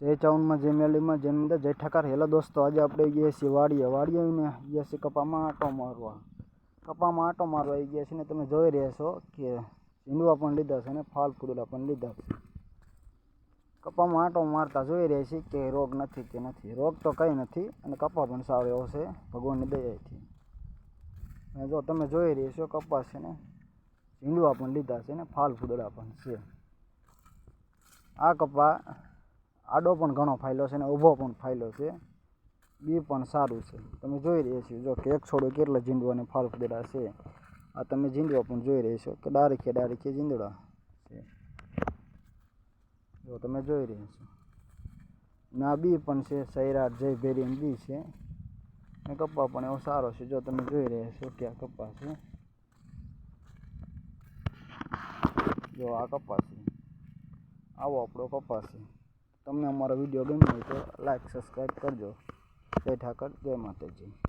जय चाउन में जय मेली में जय मंदिर जय ठाकर। हेलो दोस्तों, आज आप गए छी वाड़िए ने गया छी कपा में आटो मारवा गया छी ने तमे जोई रह्या छो कि झींडवा पण लीधा छे ने फाल फूलेला पण लीधा छे। कपा में आटो मारता जोई रह्या छी कि रोग नथी के नथी। रोग तो कई नथी अने कपा पण सारो एवो छे भगवाननी दयाथी। जो तमे जोई रह्या छो कपा छे ने झींडवा पण लीधा छे ने फाल फूलेला पण छे। आ कपा आडो पण घणो फायलो छे ने ऊभो पण फायलो छे, बी पण सारू छे। तमे जोई रह्या छो जो के एक छोड़ो केटला झींडवा ने फाल फूलेला छे। आ तमे झींडवा पण जोई रह्या छो के डारेखे झींडवा छे। जो तमे जोई रह्या छो ना बी पण छे सैराट जय भेरियन बी छे ने कपा पण एवो सारो छे। जो तमे जोई रह्या छो के आ कपा छे, जो आ कपा छे आवो आपणो कपा छे। तमने अमारो विडियो गम्यो होय तो लाइक सब्सक्राइब करजो। जय ठाकर, जय माताजी।